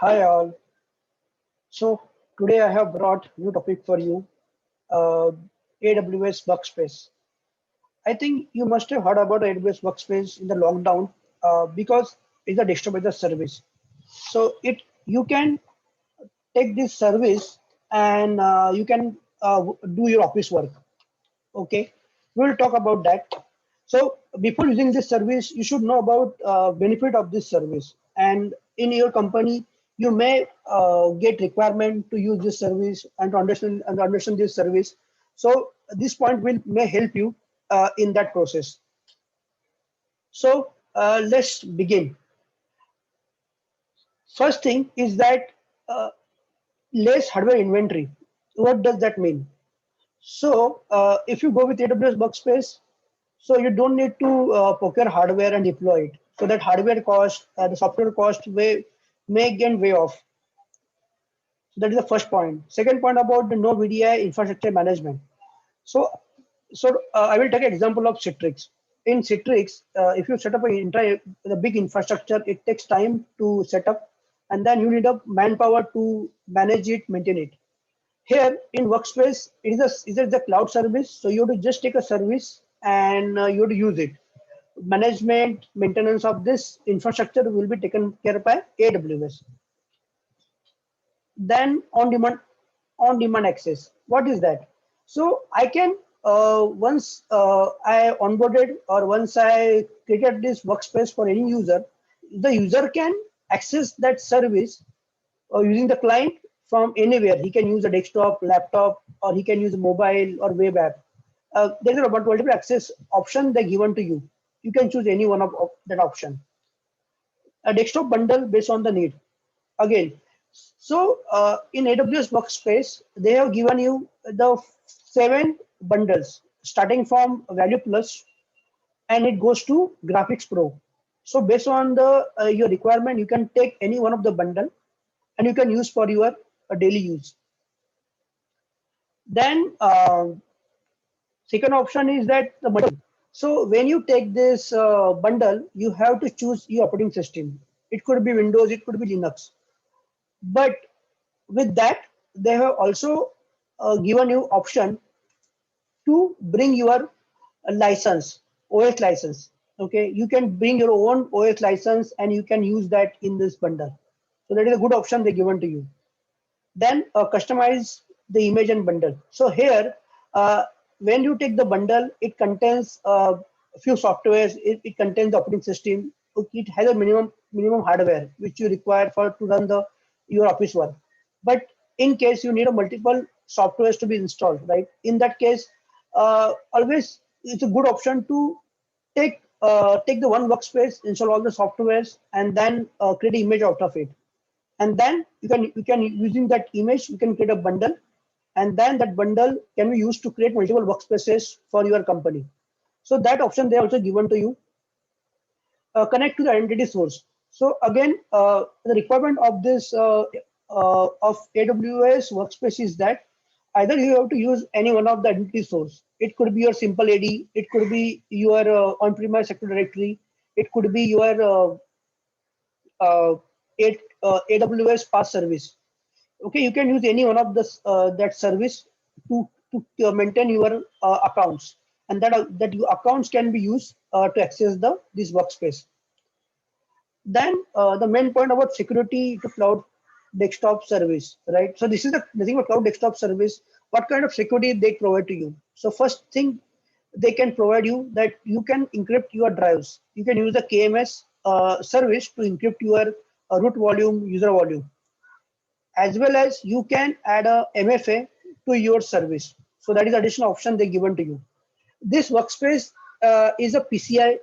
Hi all. So today I have brought new topic for you, uh, AWS Workspace. I think you must have heard about AWS Workspace in the lockdown because it's a desktop as a service. So it you can take this service and you can do your office work. Okay, we'll talk about that. So before using this service, you should know about benefit of this service. And in your company, you may get requirement to use this service and to understand this service. So this point will may help you in that process. So let's begin. First thing is that uh, less hardware inventory. What does that mean? So if you go with AWS Workspace, so you don't need to procure hardware and deploy it. So that hardware cost, the software cost may gain way off. So that is the first point. Second point about the no VDI infrastructure management. So I will take an example of Citrix. In Citrix, if you set up the big infrastructure, it takes time to set up, and then you need a manpower to manage it, maintain it. Here in Workspace, it is a cloud service, so you have to just take a service and you have to use it. Management, maintenance of this infrastructure will be taken care by AWS. Then on demand access. What is that? So I can once I onboarded or once I created this workspace for any user, the user can access that service using the client from anywhere. He can use a desktop, laptop, or he can use a mobile or web app. There is about multiple access option they given to you. You can choose any one of that option. A desktop bundle based on the need. Again, so in AWS Workspace, they have given you the 7 bundles starting from Value Plus, and it goes to Graphics Pro. So based on the your requirement, you can take any one of the bundle and you can use for your daily use. Then second option is that the bundle. So when you take this bundle, you have to choose your operating system. It could be Windows, it could be Linux. But with that, they have also given you option to bring your license, OS license. Okay, you can bring your own OS license and you can use that in this bundle. So that is a good option they given to you. Then customize the image and bundle. So here, when you take the bundle, it contains a few softwares. It contains the operating system. It has a minimum hardware which you require for to run the your office work. But in case you need a multiple softwares to be installed, right? In that case, always it's a good option to take the one workspace, install all the softwares, and then create an image out of it, and then you can using that image you can create a bundle, and then that bundle can be used to create multiple workspaces for your company. So that option they also given to you. Connect to the identity source. So again, the requirement of this of AWS Workspace is that either you have to use any one of the identity source. It could be your simple AD, it could be your on-premise Active Directory, it could be your uh, AWS Pass service. Okay, you can use any one of this that service to maintain your accounts, and that your accounts can be used to access the this workspace. Then the main point about security to cloud desktop service, right? So this is the thing about cloud desktop service. What kind of security they provide to you? So first thing, they can provide you that you can encrypt your drives. You can use the KMS service to encrypt your root volume, user volume, as well as you can add a MFA to your service. So that is additional option they given to you. This workspace is a PCI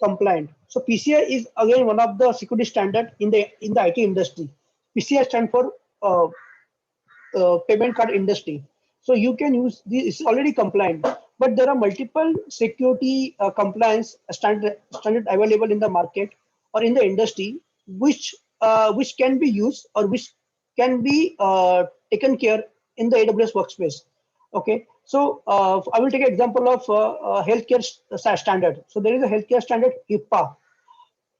compliant. So PCI is again one of the security standard in the IT industry. PCI stand for payment card industry. So you can use this. It's already compliant, but there are multiple security compliance standard available in the market or in the industry, which can be used or which can be taken care in the AWS workspace. Okay, so I will take an example of healthcare standard. So there is a healthcare standard HIPAA.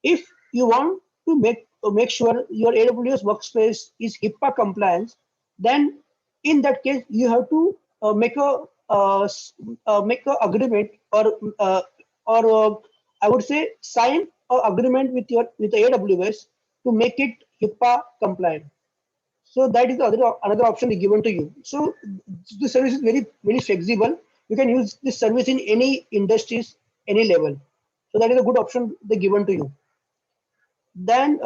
If you want to make make sure your AWS workspace is HIPAA compliance, then in that case you have to make a agreement, or I would say sign a agreement with the AWS to make it HIPAA compliant. So that is the another option given to you. So the service is very flexible. You can use this service in any industries, any level. So that is a good option they given to you. Then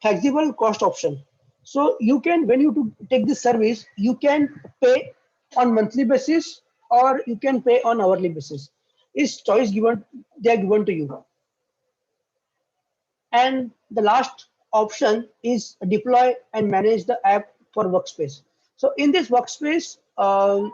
flexible cost option. So you can, when you take this service, you can pay on monthly basis or you can pay on hourly basis. Is choice given, they are given to you. And the last option is deploy and manage the app for workspace. So in this workspace,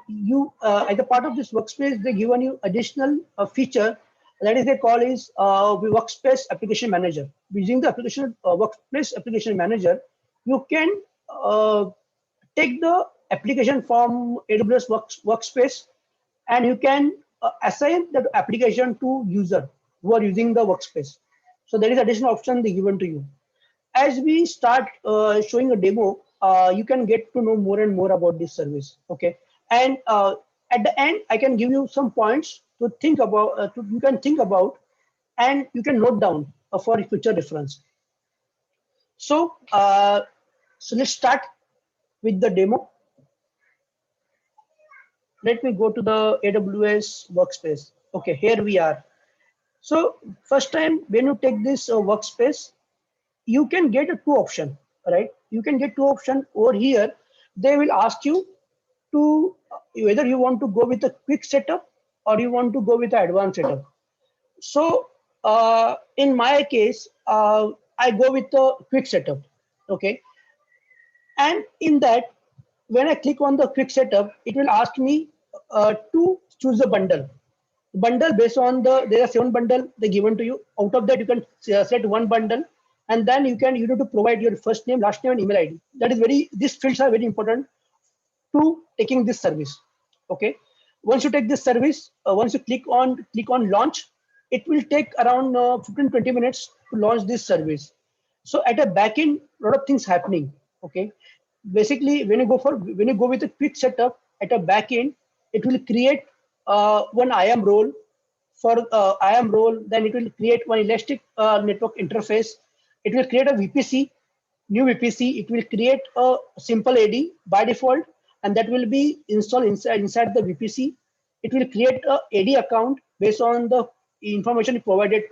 you as a part of this workspace, they given you additional feature that is they call is workspace application manager. Using the application workspace application manager, you can take the application from AWS workspace and you can assign that application to user who are using the workspace. So there is additional option they given to you. As we start showing a demo, you can get to know more and more about this service. Okay, and at the end, I can give you some points to think about. You can think about, and you can note down for future reference. So, so let's start with the demo. Let me go to the AWS workspace. Okay, here we are. So first time when you take this workspace, you can get a two option, right? You can get two option over here. They will ask you to whether you want to go with a quick setup or you want to go with an advanced setup. So in my case, I go with the quick setup. Okay, and in that, when I click on the quick setup, it will ask me to choose a bundle based on there are 7 bundle they given to you. Out of that you can select one bundle, and then you need to provide your first name, last name, and email ID. That is these fields are very important to taking this service. Okay, once you take this service, once you click on launch, it will take around 15-20 minutes to launch this service. So at a backend, a lot of things happening. Okay, basically when you go with a quick setup at a backend, it will create one IAM role. For IAM role, then it will create one elastic network interface. It will create a VPC, new VPC. It will create a simple AD by default, and that will be installed inside the VPC. It will create a AD account based on the information provided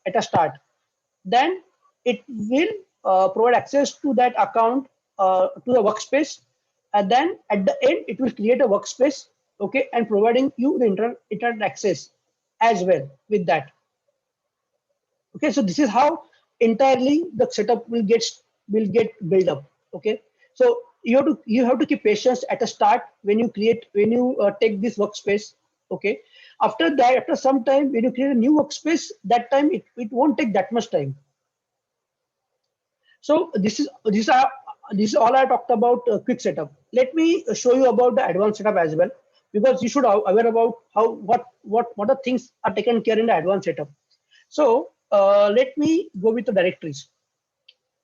at a start. Then it will provide access to that account to the workspace, and then at the end it will create a workspace, okay, and providing you the internet access as well with that. Okay, so this is how entirely the setup will get built up. Okay, so you have to keep patience at the start when you take this workspace. Okay, after that, after some time, when you create a new workspace, that time it won't take that much time. So this is all I talked about quick setup. Let me show you about the advanced setup as well, because you should aware about how what the things are taken care in the advanced setup. So let me go with the directories.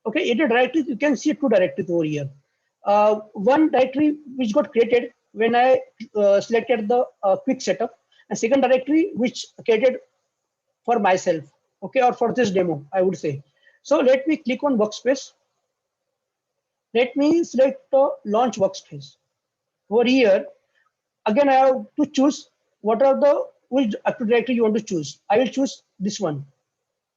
Okay, in the directories you can see two directories over here. One directory which got created when I selected the quick setup, and second directory which created for myself, okay, or for this demo, I would say. So let me click on workspace. Let me select the launch workspace. Over here, again, I have to choose what are the which active directory you want to choose. I will choose this one.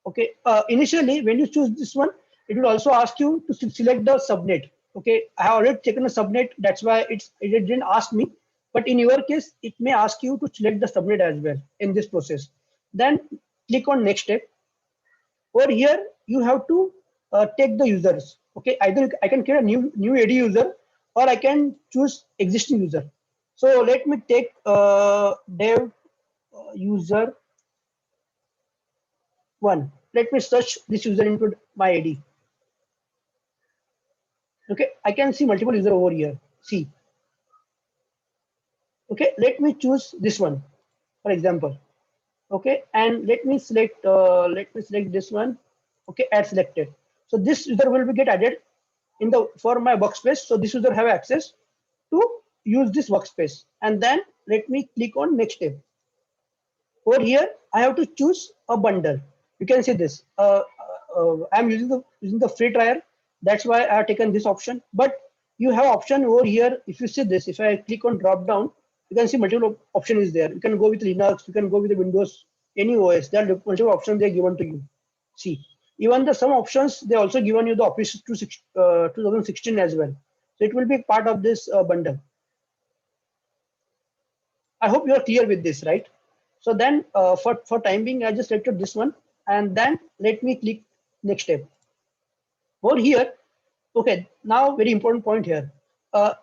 Okay. Initially, when you choose this one, it will also ask you to select the subnet. Okay. I have already taken a subnet. That's why it didn't ask me. But in your case, it may ask you to select the subnet as well in this process. Then click on next step. Over here, you have to take the users. Okay, either I can create a new AD user, or I can choose existing user. So let me take dev user one. Let me search this user into my AD. Okay, I can see multiple user over here. See. Okay, let me choose this one, for example. Okay, and let me select this one. Okay, add selected. So this user will be get added in the for my workspace. So this user have access to use this workspace. And then let me click on next step. Over here, I have to choose a bundle. You can see this. I'm using the free trial. That's why I have taken this option. But you have option over here. If you see this, if I click on drop down, you can see multiple option is there. You can go with Linux. You can go with the Windows, any OS. There are multiple options they are given to you. See, even the some options they also given you the Office 2016 as well. So it will be part of this bundle. I hope you are clear with this, right? So then for time being, I just selected this one and then let me click next step. Over here, okay, now very important point here. Uh,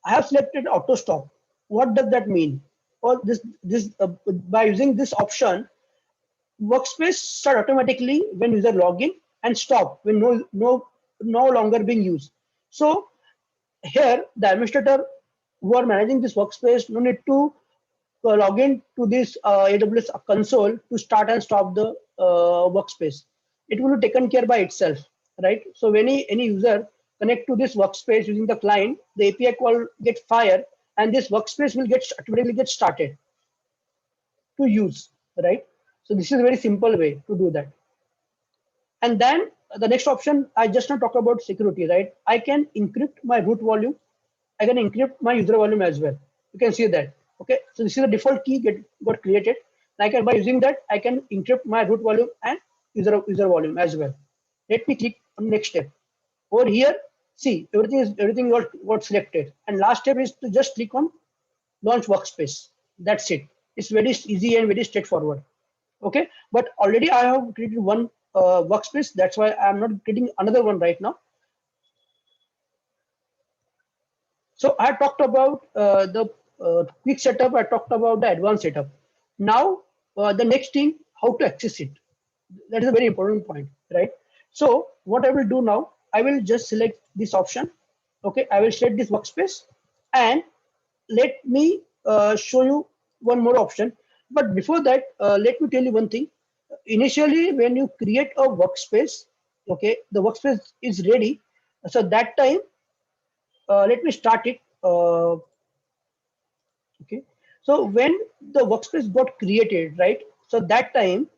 I have selected auto stop. What does that mean? Or this by using this option, workspace start automatically when user login and stop when no longer being used. So here the administrator who are managing this workspace no need to log in to this AWS console to start and stop the workspace. It will be taken care by itself, right? So when any user connect to this workspace using the client, the API call get fired, and this workspace will get automatically get started to use, right? So this is a very simple way to do that. And then the next option, I just now talk about security, right? I can encrypt my root volume. I can encrypt my user volume as well. You can see that. Okay, so this is the default key got created. I can by using that I can encrypt my root volume and user volume as well. Let me click on next step. Over here, see everything got selected. And last step is to just click on launch workspace. That's it. It's very easy and very straightforward. Okay, but already I have created one workspace. That's why I'm not creating another one right now. So I talked about the quick setup. I talked about the advanced setup. Now the next thing, how to access it. That is a very important point, right? So what I will do now, I will just select this option. Okay, I will select this workspace, and let me show you one more option. But before that, let me tell you one thing. Initially, when you create a workspace, okay, the workspace is ready. So that time, let me start it. Okay, so when the workspace got created, right? So that time,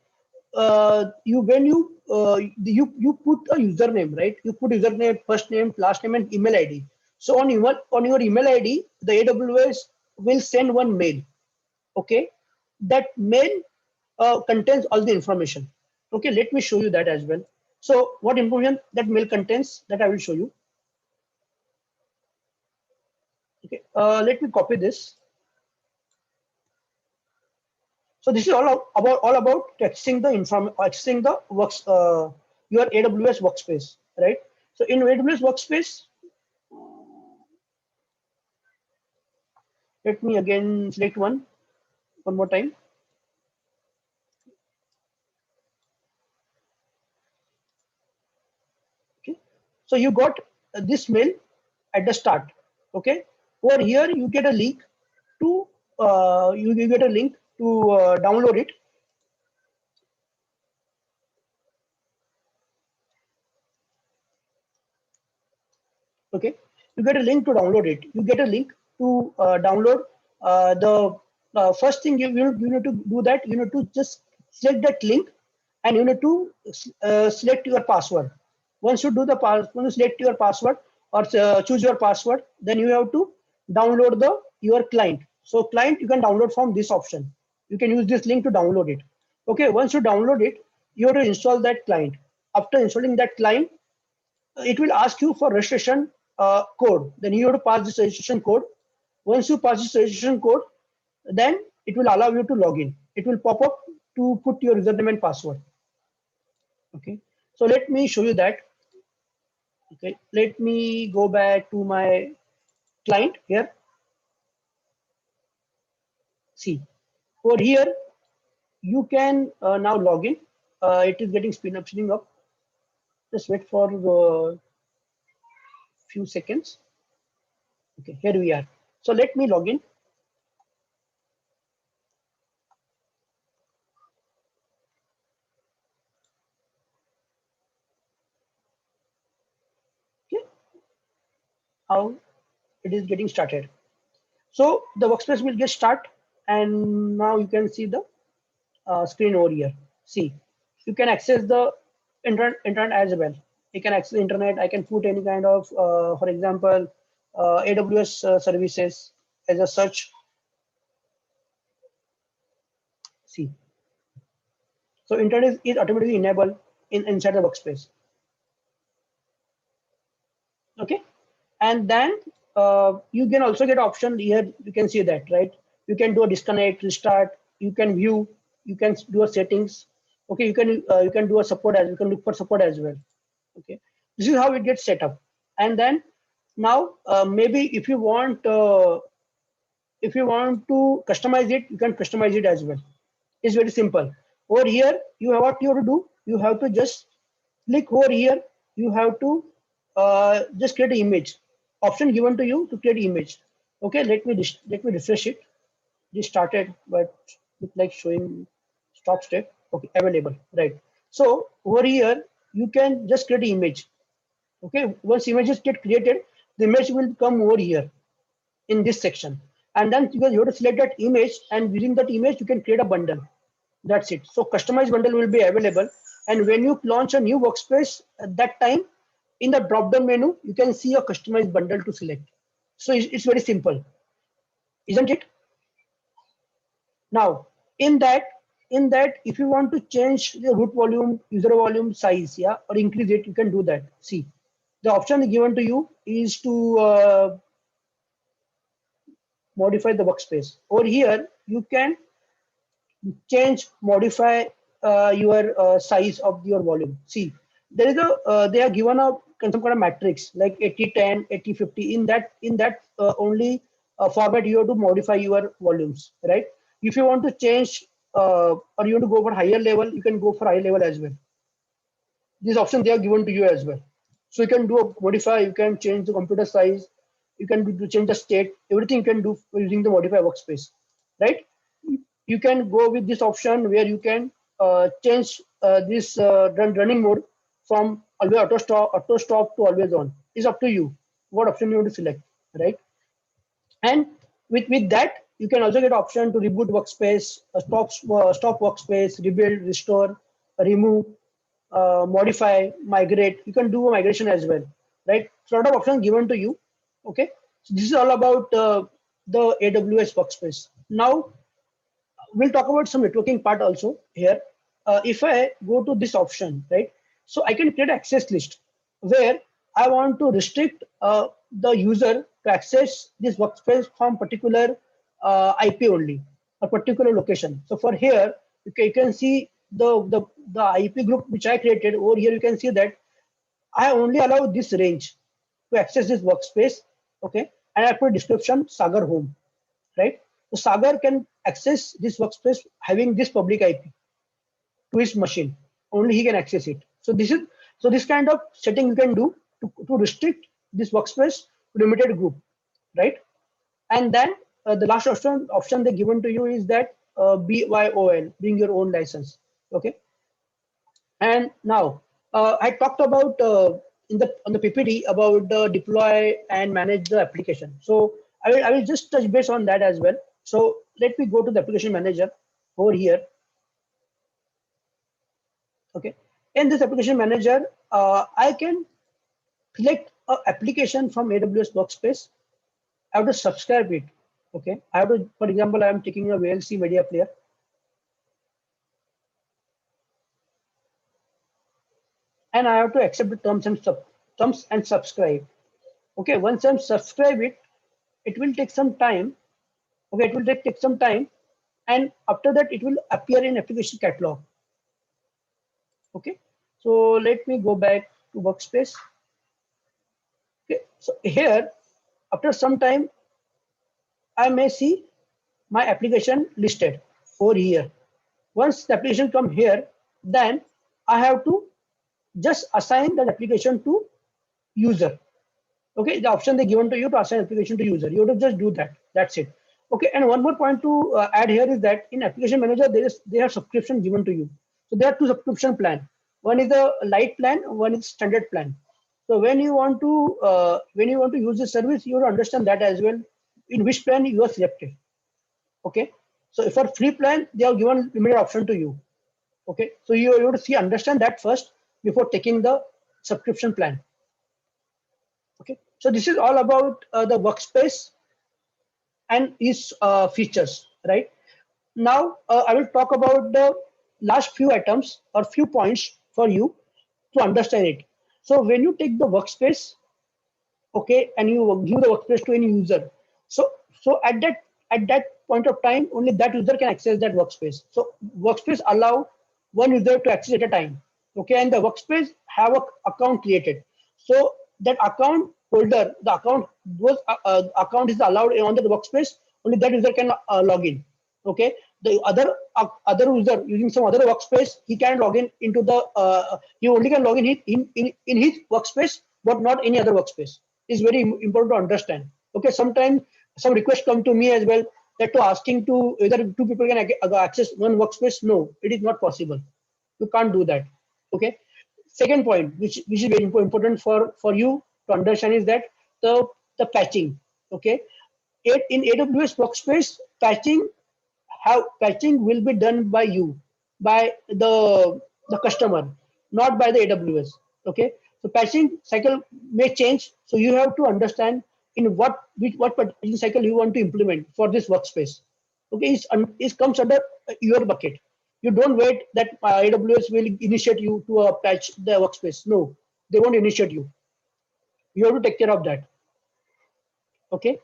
you when you put a username, right? You put username, first name, last name, and email ID. So on your email ID, the AWS will send one mail. Okay, that mail contains all the information. Okay, let me show you that as well. So what information that mail contains, that I will show you. Okay, let me copy this. So this is all about accessing the works your AWS workspace, right? So in AWS workspace, let me again select one more time. Okay, so you got this mail at the start. Okay, over here you get a link to you get a link to download it. Okay, you get a link to download it. You get a link to download the first thing you need to do that you need to just select that link and you need to select your password. Once you do the once you select your password or choose your password, then you have to download the your client. So client you can download from this option. You can use this link to download it. Okay, once you download it, you have to install that client. After installing that client, it will ask you for registration code. Then you have to pass this registration code. Once you pass this registration code, then it will allow you to log in. It will pop up to put your username and password. Okay. So let me show you that. Okay. Let me go back to my client here. See, over here you can now log in. It is getting spinning up. Just wait for a few seconds. Okay, here we are. So let me log in. how it is getting started. So the workspace will get start, and now you can see the screen over here. See, you can access the internet as well. You can access the internet. I can put any kind of, for example, AWS services as a search. See, so internet is automatically enabled inside the workspace. Okay, and then you can also get option here. You can see that, right? You can do a disconnect, restart. You can view. You can do a settings. Okay, you can do a support as you can look for support as well. Okay, this is how it gets set up. And then now maybe if you want to customize it, you can customize it as well. It's very simple. Over here, you have what you have to do. You have to just click over here. You have to just create an image. Option given to you to create image. Okay, let me refresh it. This started, but it's like showing stop step. Okay, available. Right. So over here, you can just create an image. Okay, once images get created, the image will come over here in this section. And then you have to select that image, and using that image, you can create a bundle. That's it. So customized bundle will be available. And when you launch a new workspace at that time, in the drop-down menu, you can see a customized bundle to select. So it's very simple, isn't it? Now, in that, if you want to change the root volume, user volume size, yeah, or increase it, you can do that. See, the option given to you is to modify the workspace. Over here, you can change, modify your size of your volume. See, there is a they are given a some kind of matrix like 80, 10, 80, 50. In that only format you have to modify your volumes, right? If you want to change or you want to go for higher level, you can go for higher level as well. These options they are given to you as well. So you can do a modify, you can change the computer size, you can do to change the state, everything you can do using the modify workspace, right? You can go with this option where you can change this running mode from always auto stop to always on. It's up to you what option you want to select, right? And with that, you can also get option to reboot workspace, stop workspace, rebuild, restore, remove, modify, migrate. You can do a migration as well, right? So a lot of options given to you. Okay, so this is all about the AWS workspace. Now we'll talk about some networking part also here. If I go to this option, right? So I can create access list where I want to restrict the user to access this workspace from particular IP only, a particular location. So for here, you can see the IP group which I created over here. You can see that I only allow this range to access this workspace. Okay, and I put description Sagar home, right? So Sagar can access this workspace having this public IP to his machine. Only he can access it. So this kind of setting you can do to restrict this workspace to limited group, right? And then the last option they given to you is that BYOL, bring your own license. Okay. And now I talked about on the PPT about the deploy and manage the application. So I will just touch base on that as well. So let me go to the application manager over here. Okay, in this application manager, I can select an application from AWS Workspace. I have to subscribe it. Okay, I have to, for example, I am taking a VLC media player. And I have to accept the terms and subscribe. Okay, once I'm subscribe it, it will take some time. Okay, it will take some time, and after that, it will appear in application catalog. Okay, so let me go back to Workspace. Okay, so here, after some time, I may see my application listed over here. Once the application come here, then I have to just assign that application to user. Okay, the option they given to you to assign application to user. You have to just do that. That's it. Okay, and one more point to add here is that in application manager there are subscription given to you. So there are two subscription plan. One is the light plan, one is standard plan. So when you want to use the service, you have to understand that as well, in which plan you are selected. Okay. So if for free plan, they have given limited option to you. Okay. So you have to see, understand that first before taking the subscription plan. Okay. So this is all about the workspace and its features, right? Now I will talk about the last few items or few points for you to understand it. So when you take the workspace, okay, and you give the workspace to any user, so at that point of time, only that user can access that workspace. So workspace allow one user to access at a time, okay, and the workspace have a account created. So that account holder, the account, those account is allowed on the workspace, only that user can log in. Okay, the other user using some other workspace, he can log in into the he only can log in in his workspace, but not any other workspace. Is very important to understand. Okay, sometimes some requests come to me as well, that to asking to whether two people can access one workspace. No, it is not possible. You can't do that. Okay. Second point, which is very important for you to understand, is that the patching. Okay, in AWS Workspace, patching will be done by you, by the customer, not by the AWS. Okay, so patching cycle may change, so you have to understand in what patching cycle you want to implement for this workspace. Okay, it comes under your bucket. You don't wait that AWS will initiate you to patch the workspace. No, they won't initiate you. You have to take care of that. Okay.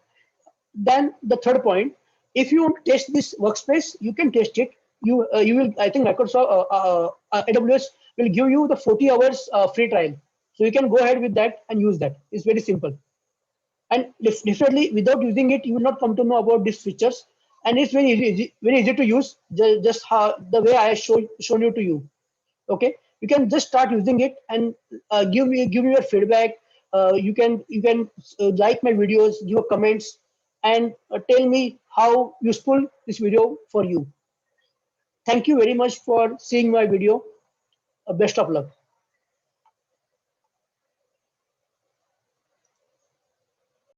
Then the third point, if you want to test this workspace, you can test it. You will, I think Microsoft AWS will give you the 40 hours free trial, so you can go ahead with that and use that. It's very simple, and definitely without using it, you will not come to know about these features. And it's very easy to use. Just how the way I shown you to you. Okay, you can just start using it and give me your feedback. You can like my videos, give comments, and tell me how useful this video for you. Thank you very much for seeing my video. Best of luck.